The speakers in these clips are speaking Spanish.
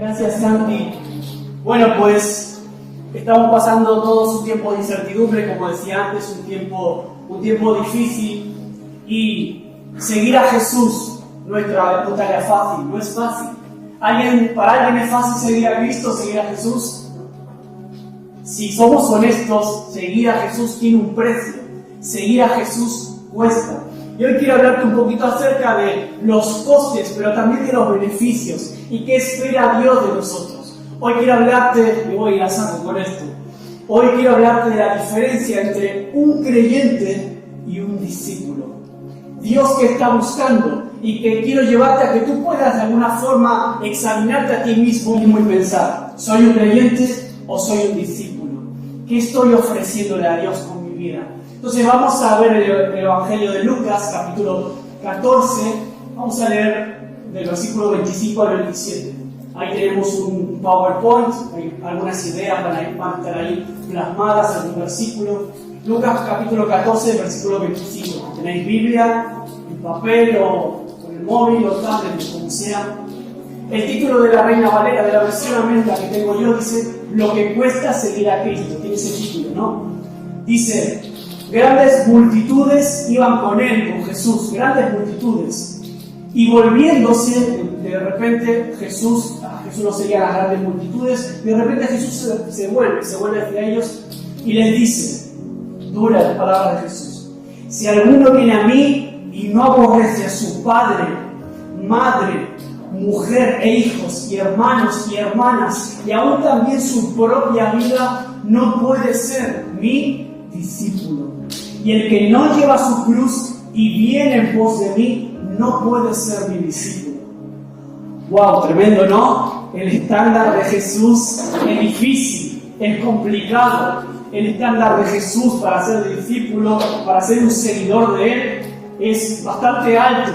Gracias, Santi. Bueno, pues estamos pasando todos un tiempo de incertidumbre, como decía antes, un tiempo difícil, y seguir a Jesús no es tarea fácil, no es fácil. ¿Para alguien es fácil seguir a Cristo, seguir a Jesús? Si somos honestos, seguir a Jesús tiene un precio. Seguir a Jesús cuesta. Y hoy quiero hablarte un poquito acerca de los costes, pero también de los beneficios y qué espera Dios de nosotros. Hoy quiero hablarte, me voy a ir a saco con esto. Hoy quiero hablarte de la diferencia entre un creyente y un discípulo. Dios que está buscando y que quiero llevarte a que tú puedas de alguna forma examinarte a ti mismo y pensar, ¿soy un creyente o soy un discípulo? ¿Qué estoy ofreciéndole a Dios con mi vida? Entonces vamos a ver el Evangelio de Lucas, capítulo 14, vamos a leer del versículo 25 al 27. Ahí tenemos un PowerPoint, hay algunas ideas van a estar ahí plasmadas en un versículo. Lucas capítulo 14, versículo 25. ¿Tenéis Biblia en papel o con el móvil o tablet, como sea? El título de la Reina Valera, de la versión américa que tengo yo, dice: lo que cuesta seguir a Cristo. Tiene ese título, ¿no? Dice: grandes multitudes iban con él, con Jesús, grandes multitudes. Y volviéndose, de repente Jesús no seguía las grandes multitudes, de repente Jesús se vuelve hacia ellos y les dice, dura la palabra de Jesús: si alguno viene a mí y no aborrece a su padre, madre, mujer e hijos, y hermanos y hermanas, y aún también su propia vida, no puede ser mi discípulo. Y el que no lleva su cruz y viene en pos de mí, no puede ser mi discípulo. ¡Wow! Tremendo, ¿no? El estándar de Jesús es difícil, es complicado. El estándar de Jesús para ser discípulo, para ser un seguidor de Él, es bastante alto.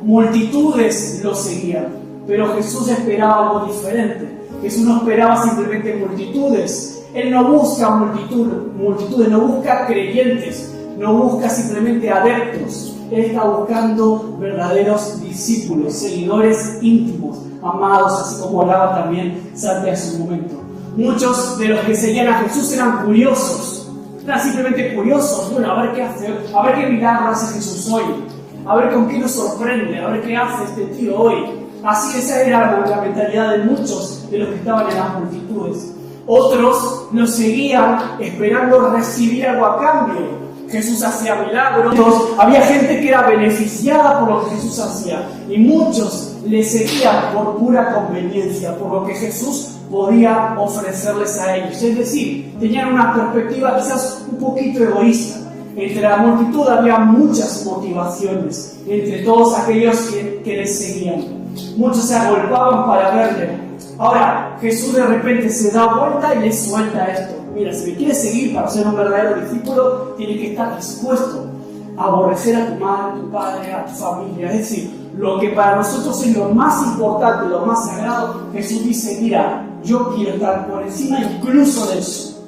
Multitudes lo seguían, pero Jesús esperaba algo diferente. Jesús no esperaba simplemente multitudes. Él no busca multitudes, no busca creyentes, no busca simplemente adeptos. Él está buscando verdaderos discípulos, seguidores íntimos, amados, así como hablaba también Santi hace un momento. Muchos de los que seguían a Jesús eran curiosos, eran simplemente curiosos. Bueno, a ver qué hace, a ver qué milagro hace Jesús hoy, a ver con qué nos sorprende, a ver qué hace este tío hoy. Así esa era la mentalidad de muchos de los que estaban en las multitudes. Otros lo seguían esperando recibir algo a cambio. Jesús hacía milagros, había gente que era beneficiada por lo que Jesús hacía, y muchos le seguían por pura conveniencia, por lo que Jesús podía ofrecerles a ellos. Es decir, tenían una perspectiva quizás un poquito egoísta. Entre la multitud había muchas motivaciones, entre todos aquellos que les seguían. Muchos se agolpaban para verle. Ahora, Jesús de repente se da vuelta y le suelta esto. Mira, si me quieres seguir para ser un verdadero discípulo, tienes que estar dispuesto a aborrecer a tu madre, a tu padre, a tu familia. Es decir, lo que para nosotros es lo más importante, lo más sagrado, Jesús dice, mira, yo quiero estar por encima incluso de eso.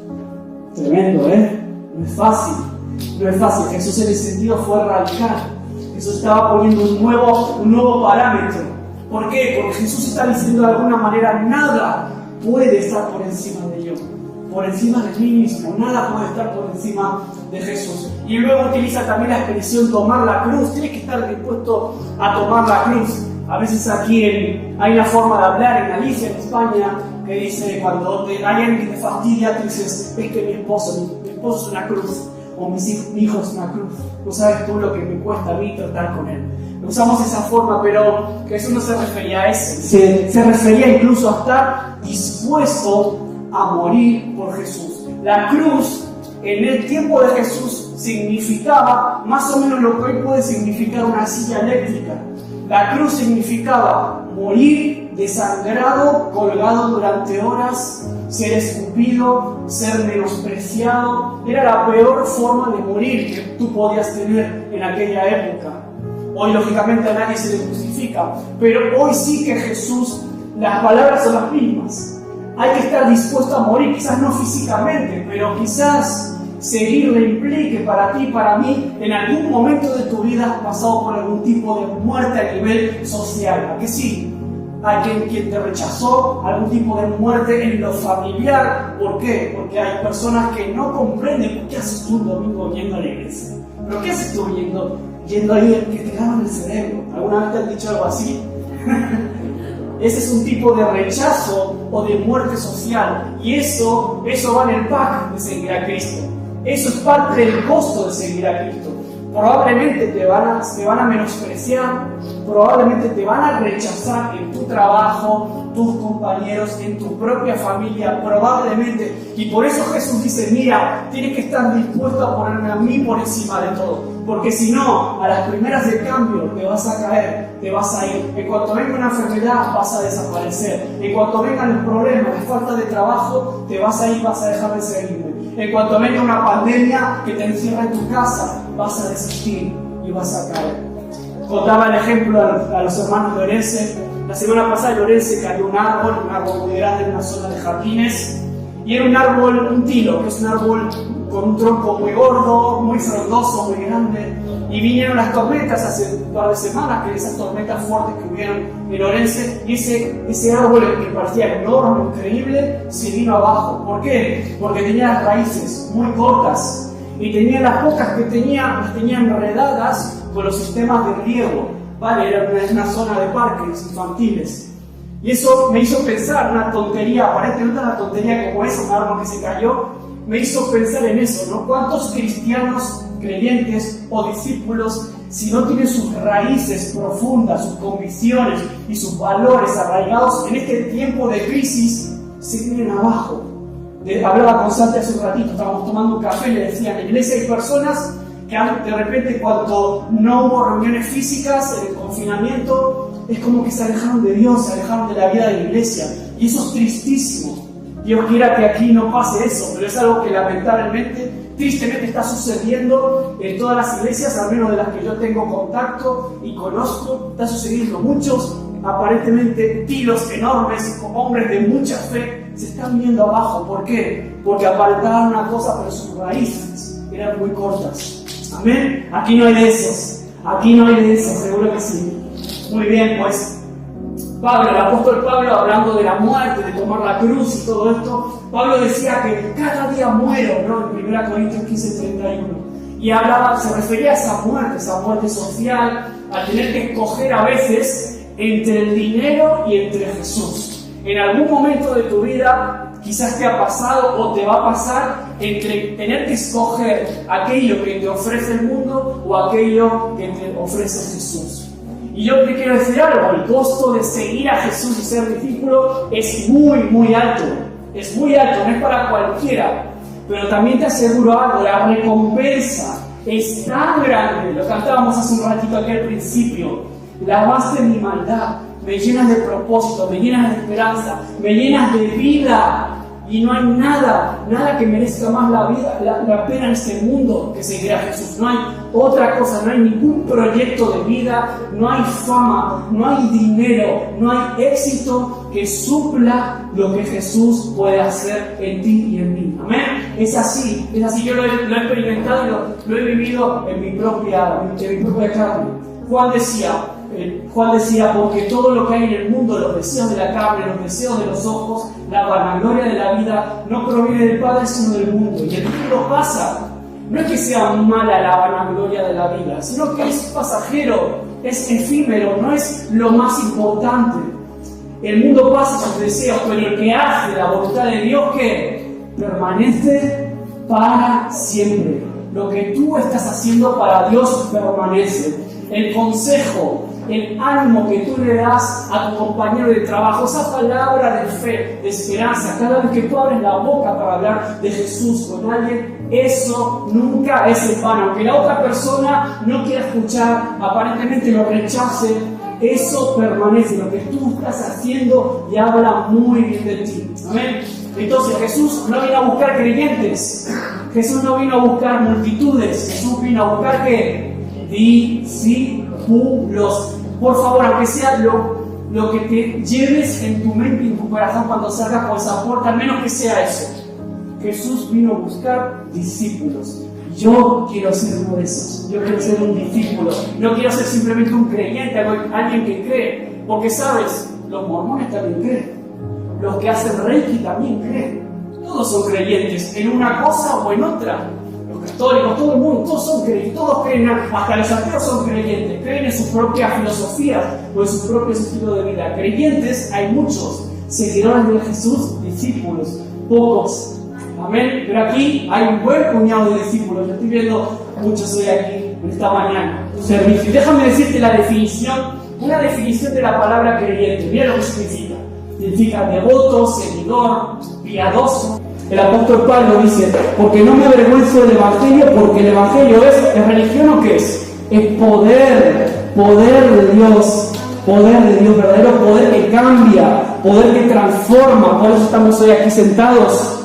Tremendo, ¿eh? No es fácil. No es fácil. Jesús en ese sentido fue radical. Jesús estaba poniendo un nuevo parámetro. ¿Por qué? Porque Jesús está diciendo de alguna manera, nada puede estar por encima de yo, por encima de mí mismo, nada puede estar por encima de Jesús. Y luego utiliza también la expresión tomar la cruz. Tienes que estar dispuesto a tomar la cruz. A veces aquí hay una forma de hablar en Galicia, en España, que dice, cuando hay alguien que te fastidia, tú dices, es que mi esposo es una cruz, o mi hijo es una cruz. No sabes tú lo que me cuesta a mí tratar con él. Usamos esa forma, pero Jesús no se refería a eso. Se refería incluso a estar dispuesto a morir por Jesús. La cruz, en el tiempo de Jesús, significaba más o menos lo que hoy puede significar una silla eléctrica. La cruz significaba morir desangrado, colgado durante horas, ser escupido, ser menospreciado. Era la peor forma de morir que tú podías tener en aquella época. Hoy, lógicamente, a nadie se le crucifica, pero hoy sí que Jesús, las palabras son las mismas. Hay que estar dispuesto a morir, quizás no físicamente, pero quizás seguirle implique para ti y para mí, en algún momento de tu vida has pasado por algún tipo de muerte a nivel social. ¿A que sí? alguien quien te rechazó, algún tipo de muerte en lo familiar. ¿Por qué? Porque hay personas que no comprenden por qué haces tú un domingo yendo a la iglesia. ¿Pero qué haces tú yendo ahí que te lavan el cerebro? ¿Alguna vez te han dicho algo así? Ese es un tipo de rechazo o de muerte social. Y eso va en el pack de seguir a Cristo. Eso es parte del costo de seguir a Cristo. Probablemente te van a menospreciar, probablemente te van a rechazar en tu trabajo, tus compañeros, en tu propia familia, probablemente. Y por eso Jesús dice, mira, tienes que estar dispuesto a ponerme a mí por encima de todo. Porque si no, a las primeras de cambio te vas a caer, te vas a ir. En cuanto venga una enfermedad, vas a desaparecer. En cuanto vengan los problemas de falta de trabajo, te vas a ir, vas a dejar de seguirme. En cuanto venga una pandemia que te encierra en tu casa, vas a desistir y vas a caer. Contaba el ejemplo a los hermanos de Orense. La semana pasada en Orense cayó un árbol muy grande en una zona de jardines. Y era un árbol, un tilo, que es un árbol con un tronco muy gordo, muy frondoso, muy grande. Y vinieron las tormentas hace un par de semanas, que esas tormentas fuertes que hubieron en Orense, y ese árbol que parecía enorme, increíble, se vino abajo. ¿Por qué? Porque tenía las raíces muy cortas. Y tenía las pocas que tenía, las tenía enredadas con los sistemas de riego. ¿Vale? Era una zona de parques infantiles. Y eso me hizo pensar, una tontería, aparentemente una tontería como esa, un árbol que se cayó, me hizo pensar en eso, ¿no? ¿Cuántos cristianos, creyentes o discípulos, si no tienen sus raíces profundas, sus convicciones y sus valores arraigados en este tiempo de crisis, se vienen abajo? Hablaba con Santi hace un ratito, estábamos tomando un café y le decía, en la iglesia hay personas que de repente cuando no hubo reuniones físicas, en el confinamiento, es como que se alejaron de Dios, se alejaron de la vida de la iglesia. Y eso es tristísimo. Dios quiera que aquí no pase eso, pero es algo que lamentablemente, tristemente está sucediendo en todas las iglesias, al menos de las que yo tengo contacto y conozco. Está sucediendo muchos, aparentemente, tiros enormes, hombres de mucha fe, se están viendo abajo. ¿Por qué? Porque aparentaban una cosa, pero sus raíces eran muy cortas. Amén. Aquí no hay de esos. Aquí no hay de esos, seguro que sí. Muy bien, pues Pablo, el apóstol Pablo, hablando de la muerte, de tomar la cruz y todo esto, Pablo decía que cada día muero, ¿no? En 1 Corintios 15:31. Y hablaba, se refería a esa muerte social, a tener que escoger a veces entre el dinero y entre Jesús. En algún momento de tu vida quizás te ha pasado o te va a pasar entre tener que escoger aquello que te ofrece el mundo o aquello que te ofrece Jesús. Y yo te quiero decir algo, el costo de seguir a Jesús y ser discípulo es muy, muy alto. Es muy alto, no es para cualquiera. Pero también te aseguro algo, la recompensa es tan grande. Lo cantábamos hace un ratito aquí al principio. Lavaste mi maldad, me llenas de propósito, me llenas de esperanza, me llenas de vida. Y no hay nada que merezca más la pena en este mundo que seguir a Jesús. No hay otra cosa, no hay ningún proyecto de vida, no hay fama, no hay dinero, no hay éxito que supla lo que Jesús puede hacer en ti y en mí. Amén. Es así. Yo lo he experimentado y lo he vivido en mi propia carne. Juan decía, porque todo lo que hay en el mundo, los deseos de la carne, los deseos de los ojos, la vanagloria de la vida, no proviene del Padre, sino del mundo. Y el mundo pasa. No es que sea mala la vanagloria de la vida, sino que es pasajero, es efímero, no es lo más importante. El mundo pasa sus deseos, pero el que hace la voluntad de Dios, que permanece para siempre. Lo que tú estás haciendo para Dios permanece. El consejo, el ánimo que tú le das a tu compañero de trabajo, esa palabra de fe, de esperanza, cada vez que tú abres la boca para hablar de Jesús con alguien, eso nunca es en vano. Aunque la otra persona no quiera escuchar, aparentemente lo rechace, eso permanece. Lo que tú estás haciendo y habla muy bien de ti. Amén. Entonces Jesús no vino a buscar creyentes, Jesús no vino a buscar multitudes, Jesús vino a buscar ¿qué? Discípulos. Por favor, aunque sea lo que te lleves en tu mente y en tu corazón cuando salgas por esa puerta, al menos que sea eso. Jesús vino a buscar discípulos. Yo quiero ser uno de esos. Yo quiero ser un discípulo. No quiero ser simplemente un creyente, alguien que cree. Porque sabes, Los mormones también creen. Los que hacen Reiki también creen. Todos son creyentes en una cosa o en otra. Los católicos, todo el mundo, todos son creyentes, todos creen, hasta los ateos son creyentes, creen en su propia filosofía o en su propio estilo de vida. Creyentes hay muchos, seguidores de Jesús, discípulos, pocos. Amén. Pero aquí hay un buen puñado de discípulos. Yo estoy viendo muchos hoy aquí, en esta mañana, tu servicio. Déjame decirte la definición, una definición de la palabra creyente. Mira lo que significa. Significa devoto, seguidor, piadoso. El apóstol Pablo dice, porque no me avergüenzo del Evangelio, porque el Evangelio ¿es religión o qué es? Es poder de Dios, verdadero poder que cambia, poder que transforma. Por eso estamos hoy aquí sentados.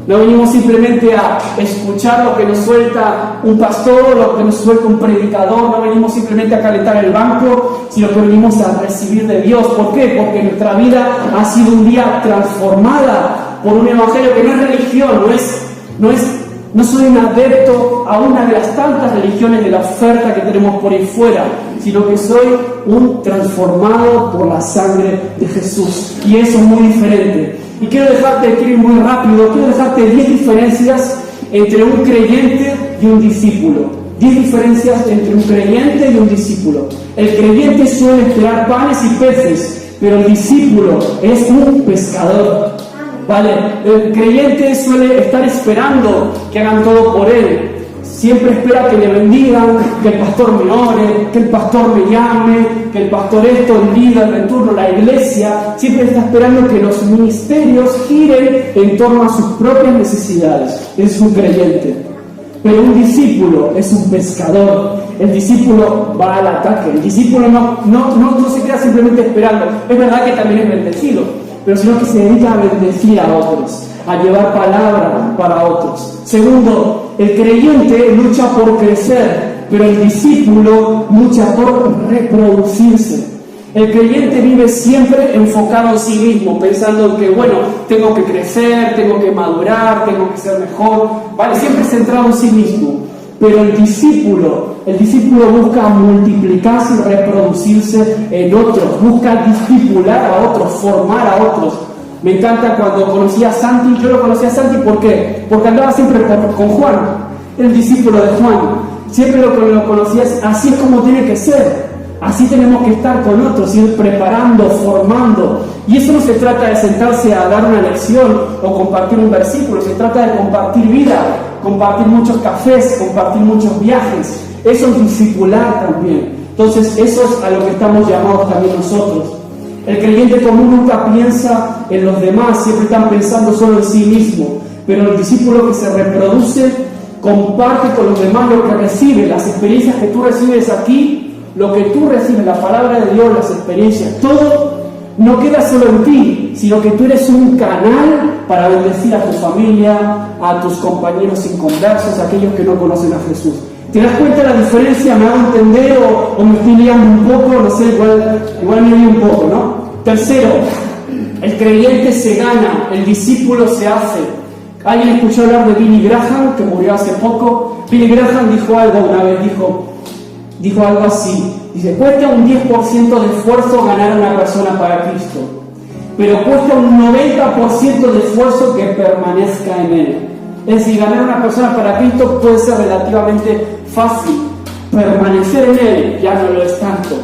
No venimos simplemente a escuchar lo que nos suelta un pastor, lo que nos suelta un predicador, no venimos simplemente a calentar el banco, sino que venimos a recibir de Dios. ¿Por qué? Porque nuestra vida ha sido un día transformada por un evangelio que no es religión, no soy un adepto a una de las tantas religiones de la oferta que tenemos por ahí fuera, sino que soy un transformado por la sangre de Jesús. Y eso es muy diferente. Y quiero ir muy rápido, quiero dejarte 10 diferencias entre un creyente y un discípulo. 10 diferencias entre un creyente y un discípulo. El creyente suele esperar panes y peces, pero el discípulo es un pescador. ¿Vale? El creyente suele estar esperando que hagan todo por él. Siempre espera que le bendigan, que el pastor me ore, que el pastor me llame, que el pastor esto, el líder de turno, la iglesia. Siempre está esperando que los ministerios giren en torno a sus propias necesidades. Es un creyente. Pero un discípulo es un pescador. El discípulo va al ataque. El discípulo no se queda simplemente esperando. Es verdad que también es bendecido, pero sino que se dedica a bendecir a otros, a llevar palabra para otros. Segundo, el creyente lucha por crecer, pero el discípulo lucha por reproducirse. El creyente vive siempre enfocado en sí mismo, pensando que, tengo que crecer, tengo que madurar, tengo que ser mejor, ¿vale? Siempre centrado en sí mismo. Pero el discípulo busca multiplicarse y reproducirse en otros, busca discipular a otros, formar a otros. Me encanta cuando conocí a Santi. Yo lo conocí a Santi, ¿por qué? Porque andaba siempre con Juan, el discípulo de Juan. Siempre lo conocía, así es como tiene que ser. Así tenemos que estar con otros, ir preparando, formando. Y eso no se trata de sentarse a dar una lección o compartir un versículo, se trata de compartir vida, compartir muchos cafés, compartir muchos viajes. Eso es discipular también. Entonces, eso es a lo que estamos llamados también nosotros. El creyente común nunca piensa en los demás, siempre están pensando solo en sí mismo. Pero el discípulo que se reproduce comparte con los demás lo que recibe, las experiencias que tú recibes aquí, lo que tú recibes, la palabra de Dios, las experiencias, todo no queda solo en ti, sino que tú eres un canal para bendecir a tu familia, a tus compañeros inconversos, a aquellos que no conocen a Jesús. ¿Te das cuenta de la diferencia? ¿Me hago entender o me estoy liando un poco? No sé, igual me lío un poco, ¿no? Tercero, el creyente se gana, el discípulo se hace. ¿Alguien escuchó hablar de Billy Graham, que murió hace poco? Billy Graham dijo algo una vez, dijo algo así. Dice, cuesta un 10% de esfuerzo ganar a una persona para Cristo, pero cuesta un 90% de esfuerzo que permanezca en Él. Es decir, ganar a una persona para Cristo puede ser relativamente fácil. Permanecer en Él ya no lo es tanto.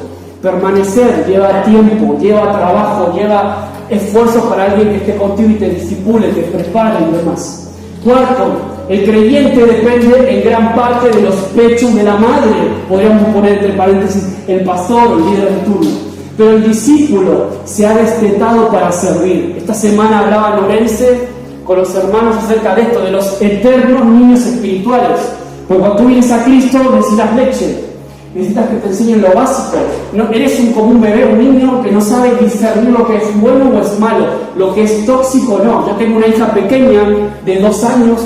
Permanecer lleva tiempo, lleva trabajo, lleva esfuerzo para alguien que esté contigo y te discipule, te prepare y demás. Cuarto, el creyente depende en gran parte de los pechos de la madre. Podríamos poner entre paréntesis el pastor o el líder de turno. Pero el discípulo se ha destetado para servir. Esta semana hablaba Lorense con los hermanos acerca de esto, de los eternos niños espirituales. Porque cuando tú vienes a Cristo necesitas leche, necesitas que te enseñen lo básico. No eres como un bebé, un niño que no sabe discernir lo que es bueno o es malo, lo que es tóxico o no. Yo tengo una hija pequeña de 2 años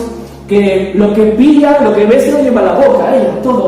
que lo que pilla, lo que ve se lo lleva a la boca,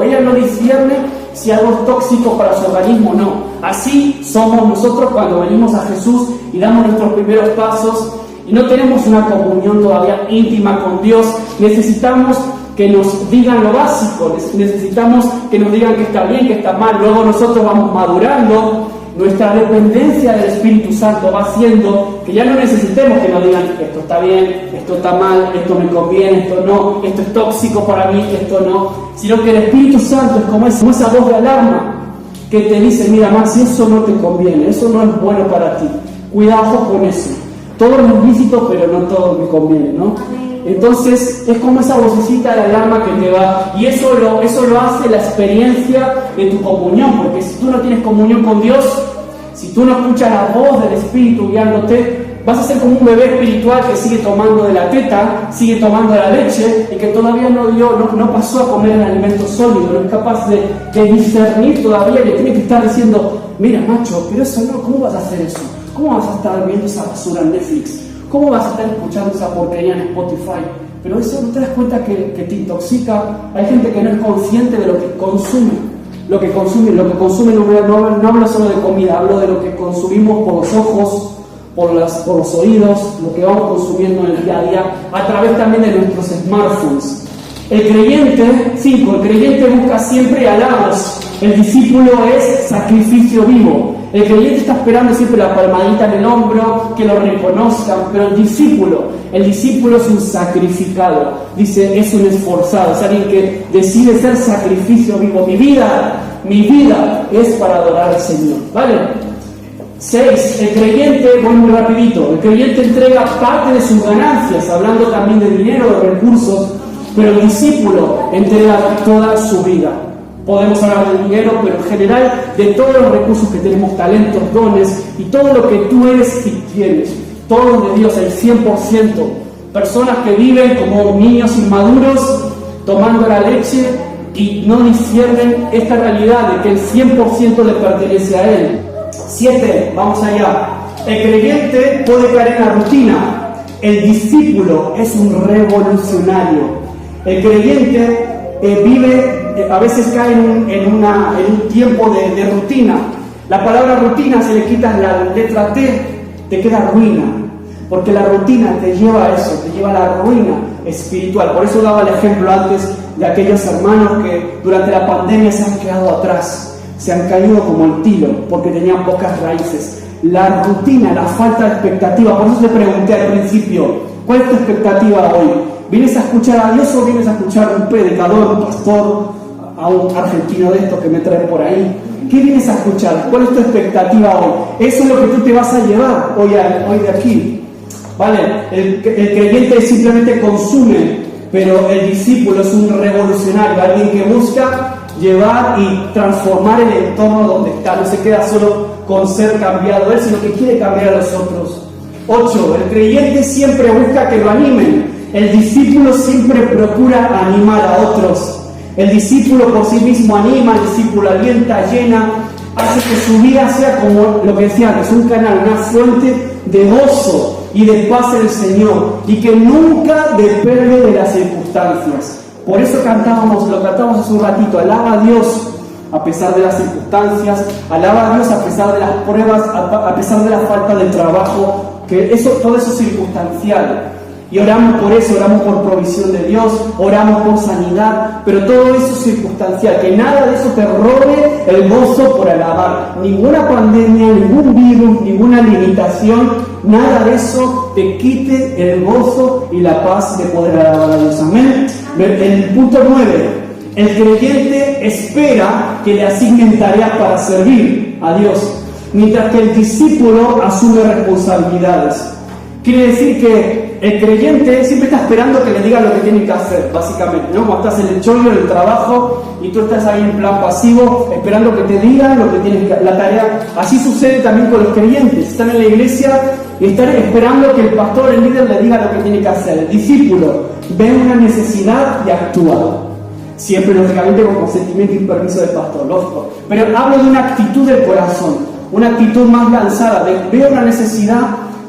ella no discierne si algo es tóxico para su organismo o no. Así somos nosotros cuando venimos a Jesús y damos nuestros primeros pasos y no tenemos una comunión todavía íntima con Dios. Necesitamos que nos digan lo básico, necesitamos que nos digan que está bien, que está mal. Luego nosotros vamos madurando nuestra dependencia del Espíritu Santo va haciendo que ya no necesitemos que nos digan esto está bien, esto está mal, esto me conviene, esto no, esto es tóxico para mí, esto no, sino que el Espíritu Santo es como esa voz de alarma que te dice, mira Maxi, eso no te conviene, eso no es bueno para ti, cuidado con eso, todo es lícito pero no todo me conviene, ¿no? Entonces es como esa vocecita de alarma que te va, y eso lo hace la experiencia de tu comunión, porque si tú no tienes comunión con Dios, si tú no escuchas la voz del Espíritu guiándote, vas a ser como un bebé espiritual que sigue tomando de la teta, sigue tomando de la leche, y que todavía no pasó a comer el alimento sólido, no es capaz de discernir todavía, le tiene que estar diciendo, mira macho, pero eso no, ¿cómo vas a hacer eso? ¿Cómo vas a estar viendo esa basura en Netflix? ¿Cómo vas a estar escuchando esa porquería en Spotify? Pero eso no te das cuenta que te intoxica. Hay gente que no es consciente de lo que consume. Lo que consume no hablo solo de comida, hablo de lo que consumimos por los ojos, por los oídos, lo que vamos consumiendo en el día a día, a través también de nuestros smartphones. El creyente busca siempre halagos. El discípulo es sacrificio vivo. El creyente está esperando siempre la palmadita en el hombro, que lo reconozcan, pero el discípulo es un sacrificado. Dice, es un esforzado, es alguien que decide ser sacrificio vivo. Mi vida es para adorar al Señor, ¿vale? 6. El creyente, voy muy rapidito, el creyente entrega parte de sus ganancias, hablando también de dinero, de recursos, pero el discípulo entrega toda su vida. Podemos hablar del dinero, pero en general de todos los recursos que tenemos, talentos, dones y todo lo que tú eres y tienes. Todo de Dios, el 100%. Personas que viven como niños inmaduros, tomando la leche y no disciernen esta realidad de que el 100% le pertenece a Él. 7. Vamos allá. El creyente puede caer en la rutina. El discípulo es un revolucionario. El creyente a veces cae en un tiempo de rutina. La palabra rutina, si le quitas la letra T, te queda ruina, porque la rutina te lleva a eso, te lleva a la ruina espiritual. Por eso daba el ejemplo antes de aquellos hermanos que durante la pandemia se han quedado atrás, se han caído como el tilo, porque tenían pocas raíces. La rutina, la falta de expectativa. Por eso te pregunté al principio, ¿cuál es tu expectativa hoy? ¿Vienes a escuchar a Dios o vienes a escuchar a un predicador, un pastor, a un argentino de estos que me traen por ahí? ¿Qué vienes a escuchar? ¿Cuál es tu expectativa hoy? Eso es lo que tú te vas a llevar hoy de aquí. ¿Vale? El creyente simplemente consume, pero el discípulo es un revolucionario, alguien que busca llevar y transformar el entorno donde está. No se queda solo con ser cambiado él, sino que quiere cambiar a los otros. 8. El creyente siempre busca que lo animen. El discípulo siempre procura animar a otros. El discípulo por sí mismo anima, el discípulo alienta, llena, hace que su vida sea como lo que decía antes, un canal, una fuente de gozo y de paz en el Señor, y que nunca depende de las circunstancias. Por eso lo cantamos hace un ratito, alaba a Dios a pesar de las circunstancias, alaba a Dios a pesar de las pruebas, a pesar de la falta de trabajo, que todo eso es circunstancial. Y oramos por eso, oramos por provisión de Dios, oramos por sanidad, pero todo eso es circunstancial, que nada de eso te robe el gozo por alabar. Ninguna pandemia, ningún virus, ninguna limitación, nada de eso te quite el gozo y la paz de poder alabar a Dios. Amén. El punto 9, el creyente espera que le asignen tareas para servir a Dios, mientras que el discípulo asume responsabilidades. Quiere decir que el creyente siempre está esperando que le digan lo que tiene que hacer, básicamente, ¿no? Cuando estás en el chollo, en el trabajo, y tú estás ahí en plan pasivo, esperando que te digan lo que tienes que hacer, la tarea. Así sucede también con los creyentes. Están en la iglesia y están esperando que el pastor, el líder, le diga lo que tiene que hacer. El discípulo ve una necesidad y actúa. Siempre, lógicamente, con consentimiento y permiso del pastor, lógico. Pero hablo de una actitud del corazón, una actitud más lanzada, de veo una necesidad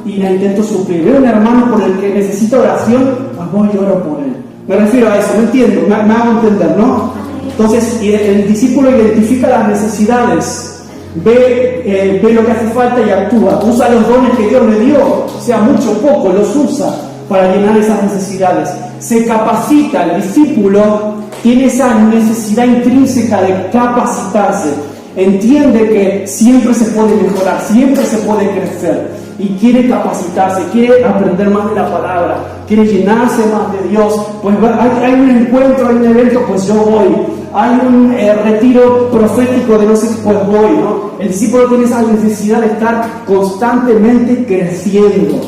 y la intento suplir. Veo un hermano por el que necesita oración, pues voy y oro por él. Me refiero a eso, ¿me entiendo? Me hago entender, ¿no? Entonces, el discípulo identifica las necesidades, ve lo que hace falta y actúa. Usa los dones que Dios le dio, sea mucho o poco, los usa para llenar esas necesidades. Se capacita, el discípulo tiene esa necesidad intrínseca de capacitarse. entiende que siempre se puede mejorar, siempre se puede crecer y quiere capacitarse, quiere aprender más de la palabra, quiere llenarse más de Dios, pues hay un encuentro, hay un evento, pues yo voy. Hay un retiro profético de no sé, pues voy, ¿no? El discípulo tiene esa necesidad de estar constantemente creciendo.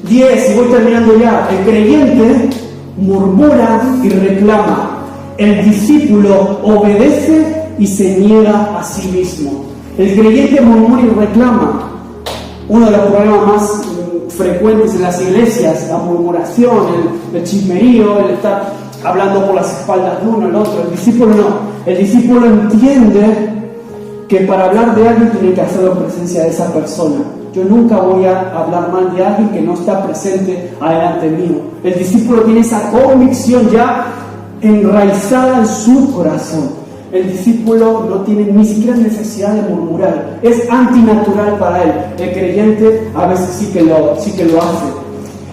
10, y voy terminando ya. El creyente murmura y reclama. El discípulo obedece y se niega a sí mismo. El creyente murmura y reclama. Uno de los problemas más frecuentes en las iglesias, la murmuración, el chismerío, el estar hablando por las espaldas de uno, el otro. El discípulo no. El discípulo entiende que para hablar de alguien tiene que hacerlo en presencia de esa persona. Yo nunca voy a hablar mal de alguien que no está presente adelante mío. El discípulo tiene esa convicción ya enraizada en su corazón. El discípulo no tiene ni siquiera necesidad de murmurar. Es antinatural para él. El creyente a veces sí que lo hace.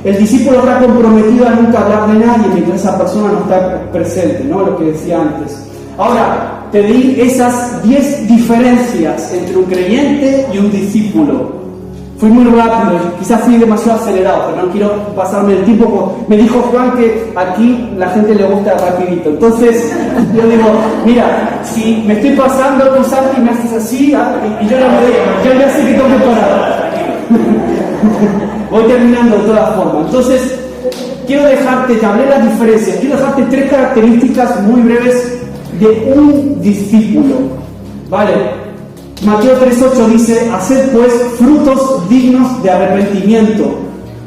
El discípulo está comprometido a nunca hablar de nadie mientras esa persona no está presente, ¿no? Lo que decía antes. Ahora, te di esas 10 diferencias entre un creyente y un discípulo. Fui muy rápido, quizás fui demasiado acelerado, pero no quiero pasarme el tiempo. Me dijo Juan que aquí la gente le gusta rapidito. Entonces, yo digo, mira, si me estoy pasando, tú Santi me haces así, y yo ya sé que tengo que parar. Voy terminando de todas formas. Entonces, quiero dejarte, te hablé las diferencias, quiero dejarte 3 características muy breves de un discípulo. ¿Vale? Mateo 3:8 dice, haced pues frutos dignos de arrepentimiento.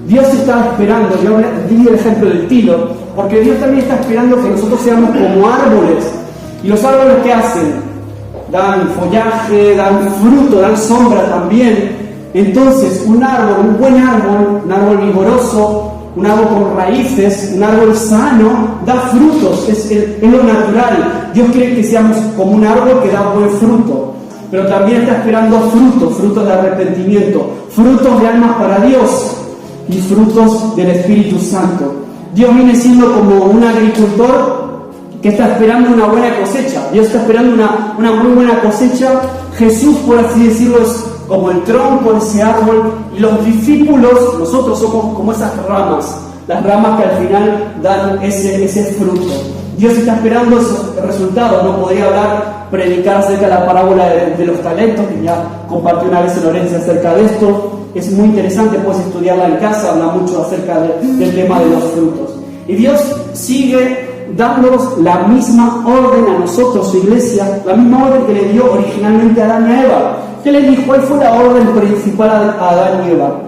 Dios está esperando, yo di el ejemplo del tilo, porque Dios también está esperando que nosotros seamos como árboles. ¿Y los árboles qué hacen? Dan follaje, dan fruto, dan sombra también. Entonces, un árbol, un buen árbol, un árbol vigoroso, un árbol con raíces, un árbol sano, da frutos, es lo natural. Dios quiere que seamos como un árbol que da buen fruto, pero también está esperando frutos de arrepentimiento, frutos de almas para Dios y frutos del Espíritu Santo. Dios viene siendo como un agricultor que está esperando una buena cosecha. Dios está esperando una muy buena cosecha. Jesús, por así decirlo, es como el tronco de ese árbol, y los discípulos, nosotros somos como esas ramas, las ramas que al final dan ese fruto. Dios está esperando esos resultados. No podría predicar acerca de la parábola de los talentos, que ya compartí una vez en Lorenzo acerca de esto. Es muy interesante, puedes estudiarla en casa, habla mucho acerca del tema de los frutos. Y Dios sigue dándonos la misma orden a nosotros, su iglesia, la misma orden que le dio originalmente a Adán y a Eva. ¿Qué le dijo? ¿Cuál fue la orden principal a Adán y Eva?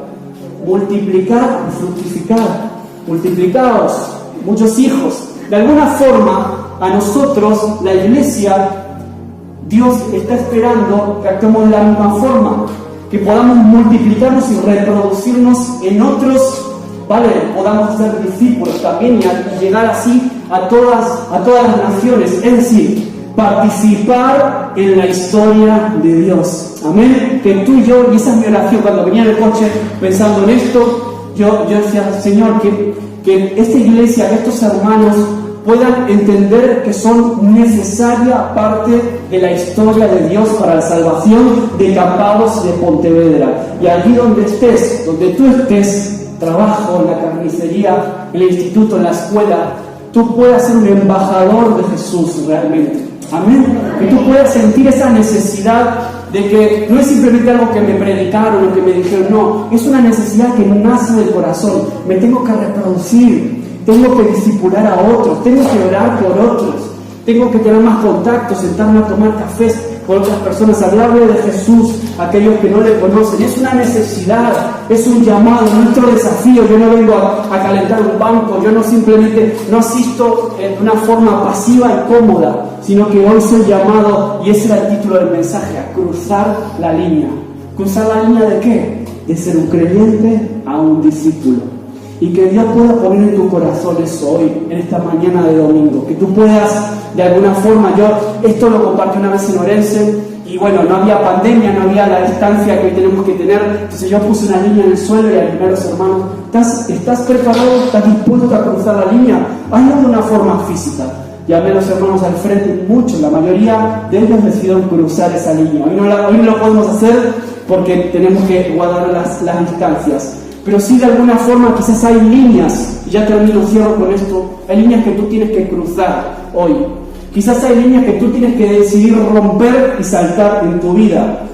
Multiplicar y fructificar. Multiplicaos, muchos hijos. De alguna forma, a nosotros, la iglesia, Dios está esperando que actuemos de la misma forma, que podamos multiplicarnos y reproducirnos en otros, ¿vale? Podamos ser discípulos también y llegar así a todas las naciones, es decir, participar en la historia de Dios. Amén. Que tú y yo, y esa es mi oración cuando venía en el coche pensando en esto, yo decía, Señor, que esta iglesia, que estos hermanos puedan entender que son necesaria parte de la historia de Dios para la salvación de Campados de Pontevedra. Y allí donde estés, donde tú estés, trabajo, en la carnicería, en el instituto, en la escuela, tú puedas ser un embajador de Jesús realmente. Amén. Que tú puedas sentir esa necesidad de que no es simplemente algo que me predicaron o que me dijeron, no, es una necesidad que nace del corazón. Me tengo que reproducir, tengo que discipular a otros, tengo que orar por otros, tengo que tener más contactos, sentarme a tomar cafés con otras personas, hablarle de Jesús a aquellos que no le conocen. Es una necesidad, es un llamado, nuestro desafío. Yo no vengo a calentar un banco, yo no simplemente no asisto de una forma pasiva y cómoda, sino que hoy soy llamado, y ese era el título del mensaje, a cruzar la línea. ¿Cruzar la línea de qué? De ser un creyente a un discípulo. Y que Dios pueda poner en tu corazón eso hoy, en esta mañana de domingo. Que tú puedas, de alguna forma, yo esto lo compartí una vez en Orense, y bueno, no había pandemia, no había la distancia que hoy tenemos que tener. Entonces yo puse una línea en el suelo y animé a los hermanos, ¿estás preparado? ¿Estás dispuesto a cruzar la línea? Hazlo de una forma física. Llamé a los hermanos al frente, muchos, la mayoría de ellos decidieron cruzar esa línea. Hoy no lo podemos hacer porque tenemos que guardar las distancias. Pero sí, de alguna forma, quizás hay líneas, y ya termino, cierro con esto, hay líneas que tú tienes que cruzar hoy. Quizás hay líneas que tú tienes que decidir romper y saltar en tu vida.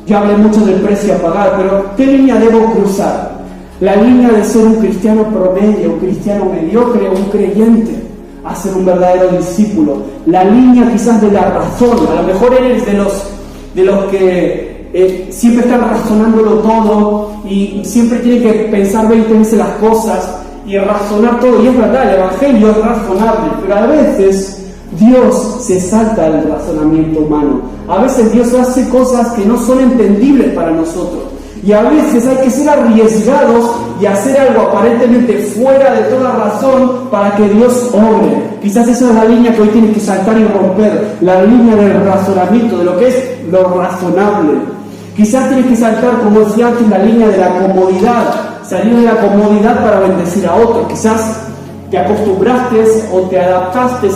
Yo hablé mucho del precio a pagar, pero ¿qué línea debo cruzar? La línea de ser un cristiano promedio, un cristiano mediocre, un creyente, a ser un verdadero discípulo. La línea quizás de la razón. A lo mejor eres de los que siempre están razonándolo todo y siempre tienen que pensar 20 veces las cosas y razonar todo. Y es verdad, el Evangelio es razonable, pero a veces Dios se salta del razonamiento humano. A veces Dios hace cosas que no son entendibles para nosotros. Y a veces hay que ser arriesgados y hacer algo aparentemente fuera de toda razón para que Dios obre. Quizás esa es la línea que hoy tienes que saltar y romper, la línea del razonamiento, de lo que es lo razonable. Quizás tienes que saltar, como decía antes, la línea de la comodidad, salir de la comodidad para bendecir a otros. Quizás te acostumbraste o te adaptaste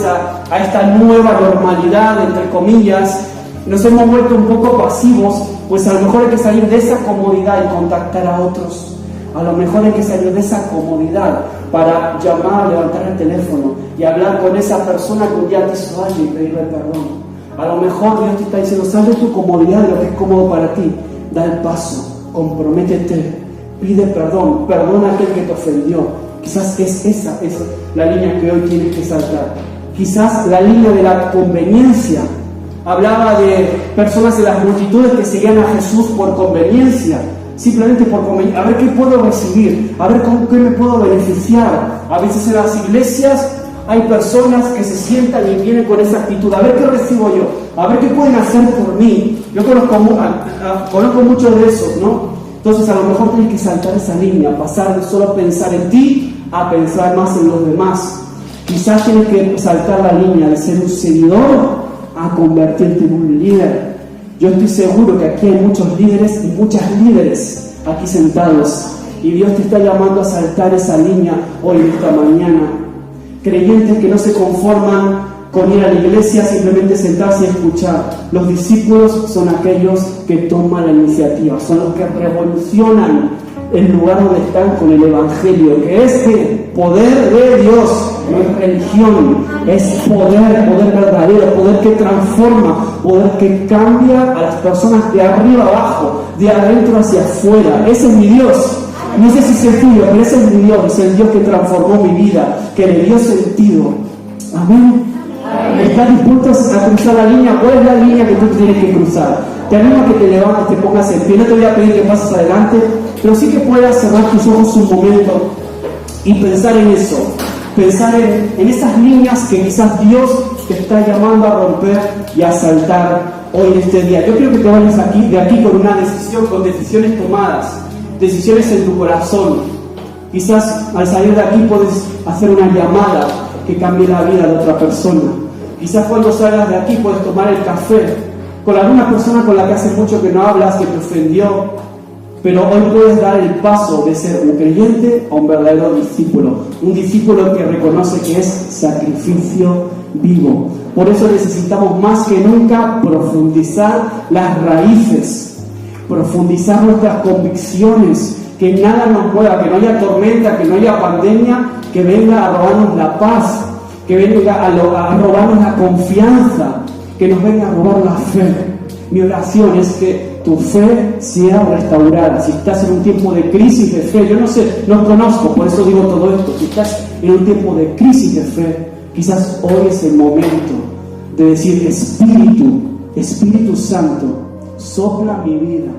a esta nueva normalidad, entre comillas. Nos hemos vuelto un poco pasivos, pues a lo mejor hay que salir de esa comodidad y contactar a otros. A lo mejor hay que salir de esa comodidad para llamar, levantar el teléfono y hablar con esa persona que un día te hizo algo y pedirle perdón. A lo mejor Dios te está diciendo, sal de tu comodidad, de lo que es cómodo para ti. Da el paso, comprométete, pide perdón, perdona a aquel que te ofendió. Quizás es esa la línea que hoy tienes que saltar. Quizás la línea de la conveniencia. Hablaba de personas de las multitudes que seguían a Jesús por conveniencia, simplemente por conveniencia. A ver qué puedo recibir, a ver con qué me puedo beneficiar. A veces en las iglesias hay personas que se sientan y vienen con esa actitud, a ver qué recibo yo, a ver qué pueden hacer por mí. Yo conozco muchos de esos, ¿no? Entonces a lo mejor tienes que saltar esa línea, pasar de solo pensar en ti a pensar más en los demás. Quizás tienes que saltar la línea de ser un seguidor a convertirte en un líder. Yo estoy seguro que aquí hay muchos líderes y muchas líderes aquí sentados, y Dios te está llamando a saltar esa línea hoy, esta mañana. Creyentes que no se conforman con ir a la iglesia, simplemente sentarse y escuchar. Los discípulos son aquellos que toman la iniciativa, son los que revolucionan el lugar donde están con el Evangelio, que es el poder de Dios, no es religión, es poder verdadero, poder que transforma, poder que cambia a las personas de arriba abajo, de adentro hacia afuera. Ese es mi Dios. No sé si es tuyo, pero ese es mi Dios, es el Dios que transformó mi vida, que le dio sentido. Amén. ¿Estás dispuesto a cruzar la línea? ¿Cuál es la línea que tú tienes que cruzar? Te animo a que te levantes, te pongas en pie. No te voy a pedir que pases adelante, pero sí que puedas cerrar tus ojos un momento y pensar en eso. Pensar en esas líneas que quizás Dios te está llamando a romper y a saltar hoy en este día. Yo creo que te vayas de aquí con una decisión, con decisiones tomadas, decisiones en tu corazón. Quizás al salir de aquí puedes hacer una llamada que cambie la vida de otra persona. Quizás cuando salgas de aquí puedes tomar el café con alguna persona con la que hace mucho que no hablas, que te ofendió, pero hoy puedes dar el paso de ser un creyente a un verdadero discípulo, un discípulo que reconoce que es sacrificio vivo. Por eso necesitamos más que nunca profundizar las raíces, profundizar nuestras convicciones, que nada nos mueva, que no haya tormenta, que no haya pandemia, que venga a robarnos la paz, que venga a robarnos la confianza, que nos venga a robar la fe. Mi oración es que tu fe sea restaurada. Si estás en un tiempo de crisis de fe, yo no sé, no conozco, por eso digo todo esto. Si estás en un tiempo de crisis de fe, quizás hoy es el momento de decir: Espíritu Santo, sopla mi vida.